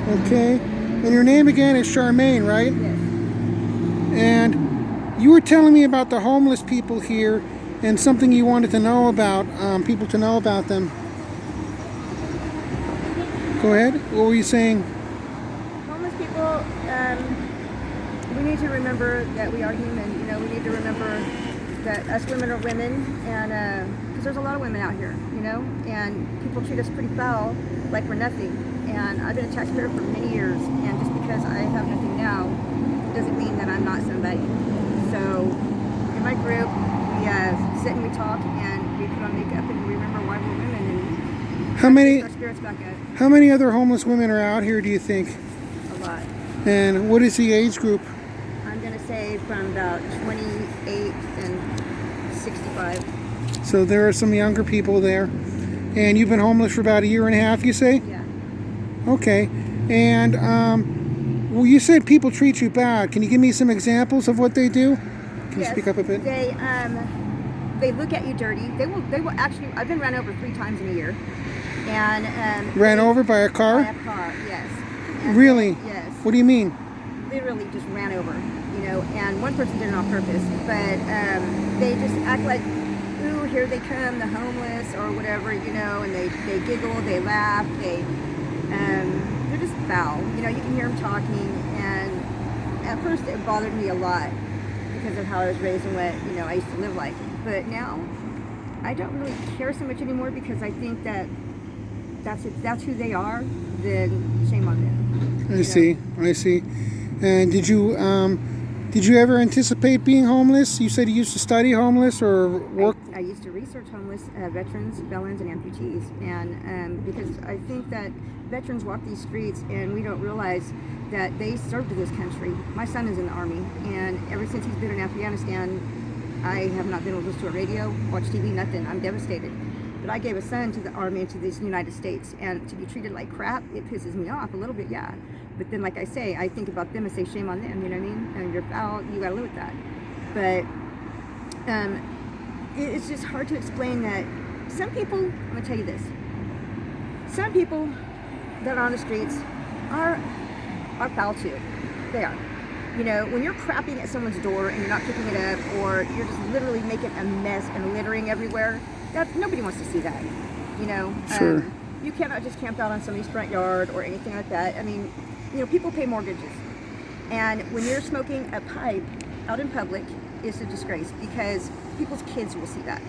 Okay. And your name again is Charmaine, right? Yes. And you were telling me about the homeless people here and something you wanted to know about, people to know about them. Go ahead. What were you saying? Homeless people, we need to remember that we are human. You know, we need to remember that us women are women, and because there's a lot of women out here, you know, and people treat us pretty foul, like we're nothing. And I've been a taxpayer for many years, and just because I have nothing now doesn't mean that I'm not somebody. So in my group, we sit and we talk, and we put on makeup, and we remember why we're women, and How many our spirits back up. how many other homeless women are out here, do you think? A lot. And what is the age group? I'm going to say from about 28 and 65. So there are some younger people there. And you've been homeless for about a year and a half, you say? Yeah. Okay. And well, you said people treat you bad. Can you give me some examples of what they do? Can you speak up a bit? They look at you dirty. They will actually. I've been run over 3 times in a year, and Ran over by a by car? a car. Yes. And Really? yes. What do you mean? Literally just ran over. You know, and one person did it on purpose, but they just act like, ooh, here they come, the homeless or whatever, you know, and they giggle, they laugh, they're just foul. You know, you can hear them talking, and at first it bothered me a lot because of how I was raised and what, you know, I used to live like. But now I don't really care so much anymore because I think that if that's who they are, then shame on them. I see. And did you ever anticipate being homeless? You said you used to study homeless or work? I used to research homeless veterans, felons, and amputees, and because I think that veterans walk these streets and we don't realize that they served this country. My son is in the Army, and ever since he's been in Afghanistan, I have not been able to listen to a radio, watch TV, nothing. I'm devastated. But I gave a son to the Army and to the United States, and to be treated like crap, it pisses me off a little bit, yeah. But then, like I say, I think about them and say, shame on them, you know what I mean? And you're foul, you gotta live with that. But it's just hard to explain that some people, I'm gonna tell you this, some people that are on the streets are foul too. They are. You know, when you're crapping at someone's door and you're not picking it up, or you're just literally making a mess and littering everywhere, nobody wants to see that. You know, Sure. You cannot just camp out on somebody's front yard or anything like that. I mean, you know, people pay mortgages, and when you're smoking a pipe out in public, it's a disgrace because people's kids will see that.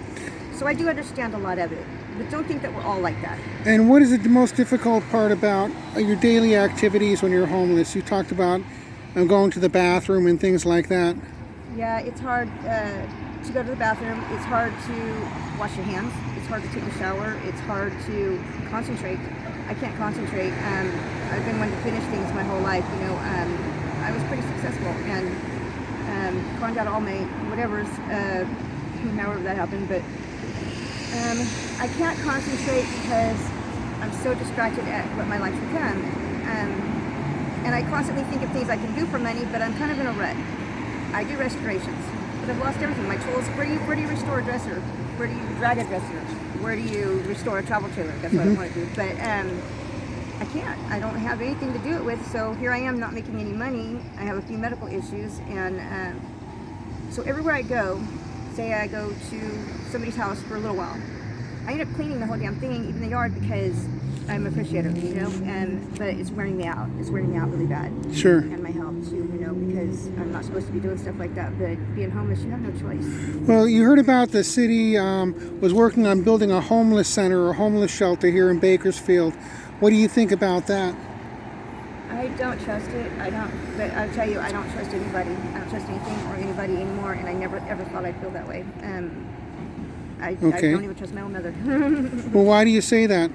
So I do understand a lot of it, but don't think that we're all like that. And what is the most difficult part about your daily activities when you're homeless? You talked about going to the bathroom and things like that. Yeah, it's hard to go to the bathroom. It's hard to wash your hands. It's hard to take a shower. It's hard to concentrate. I can't concentrate. I've been one to finish things my whole life. You know, I was pretty successful and conned out all my whatever's, however that happened. But I can't concentrate because I'm so distracted at what my life's become. And I constantly think of things I can do for money, but I'm kind of in a rut. I do restorations, but I've lost everything. My tools. Where do you restore a dresser? Where do you drag a dresser? Where do you restore a travel trailer? That's what I want to do. But I can't. I don't have anything to do it with. So here I am, not making any money. I have a few medical issues, and so everywhere I go, say I go to somebody's house for a little while, I end up cleaning the whole damn thing, even the yard, because I'm appreciative, you know, but it's wearing me out. It's wearing me out really bad. Sure. And my health too, you know, because I'm not supposed to be doing stuff like that, but being homeless, you have no choice. Well, you heard about the city was working on building a homeless center or homeless shelter here in Bakersfield. What do you think about that? I don't trust it. I don't, but I'll tell you, I don't trust anybody. I don't trust anything or anybody anymore, and I never ever thought I'd feel that way. I don't even trust my own mother. Well, why do you say that?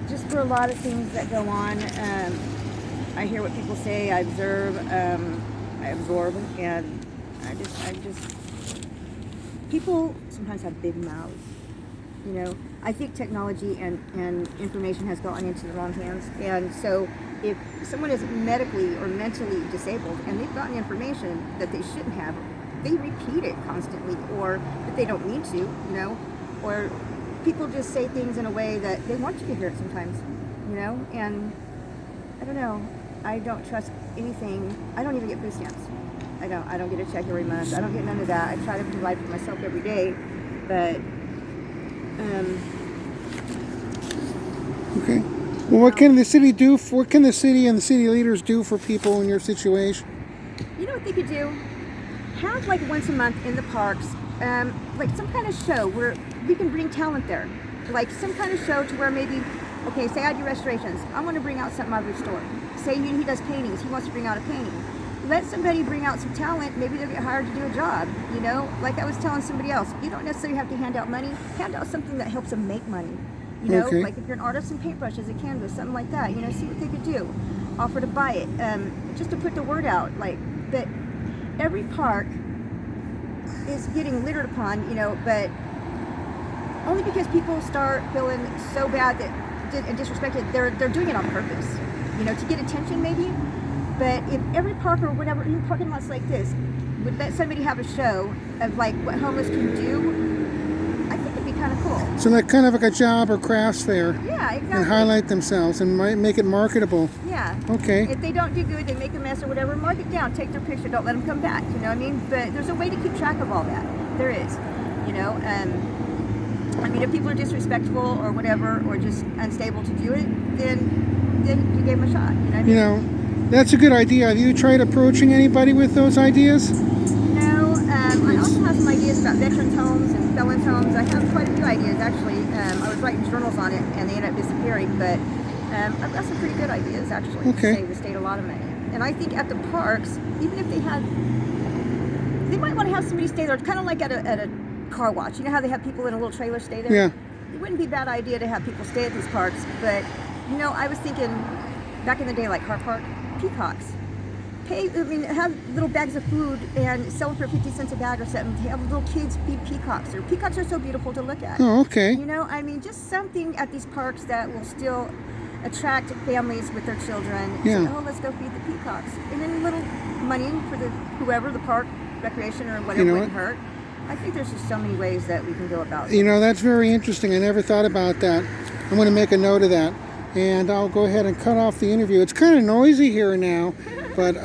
Just for a lot of things that go on. I hear what people say, I observe, I absorb, and I just, people sometimes have big mouths, you know. I think technology and information has gotten into the wrong hands, and so if someone is medically or mentally disabled and they've gotten information that they shouldn't have, they repeat it constantly, or that they don't need to, you know, or people just say things in a way that they want you to hear it sometimes, you know, and I don't know. I don't trust anything. I don't even get food stamps. I don't get a check every month. I don't get none of that. I try to provide for myself every day, but Okay. Well, what can the city do? What can the city and the city leaders do for people in your situation? you know what they could do? Have like once a month in the parks, like some kind of show where we can bring talent there. Like some kind of show to where maybe, okay, say I do restorations. I want to bring out something out of your store. Say he does paintings. He wants to bring out a painting. Let somebody bring out some talent. Maybe they'll get hired to do a job. You know, like I was telling somebody else, you don't necessarily have to hand out money. Hand out something that helps them make money. You know, Okay. like if you're an artist, some paintbrushes, a canvas, something like that. You know, see what they could do. Offer to buy it, just to put the word out. Like that, every park is getting littered upon. You know, but only because people start feeling so bad and disrespected. They're doing it on purpose. You know, to get attention maybe. But if every park or whatever, in parking lots like this, would let somebody have a show of like what homeless can do, I think it'd be kind of cool. So like kind of like a job or crafts fair. Yeah, exactly. And highlight themselves and might make it marketable. Yeah. Okay. If they don't do good, they make a mess or whatever, mark it down, take their picture, don't let them come back. You know what I mean? But there's a way to keep track of all that. There is. You know, I mean, if people are disrespectful or whatever, or just unstable to do it, then you gave them a shot. You know what I mean? You know, that's a good idea. Have you tried approaching anybody with those ideas? No, I also have some ideas about veterans' homes and felons' homes. I have quite a few ideas, actually. I was writing journals on it, and they ended up disappearing, but I've got some pretty good ideas, actually, Okay. to save the state a lot of money. And I think at the parks, even if they might want to have somebody stay there, kind of like at a car wash. You know how they have people in a little trailer stay there? Yeah. It wouldn't be a bad idea to have people stay at these parks, but, you know, I was thinking, back in the day, like Hart Park, peacocks. Have little bags of food and sell them for 50 cents a bag or something. Have little kids feed peacocks. Or peacocks are so beautiful to look at. Oh, okay. You know, I mean, just something at these parks that will still attract families with their children. Yeah. Say, oh, let's go feed the peacocks. And then little money for whoever, the park, recreation, or whatever, You know wouldn't hurt. I think there's just so many ways that we can go about it. You know, that's very interesting. I never thought about that. I'm going to make a note of that. And I'll go ahead and cut off the interview. It's kind of noisy here now, but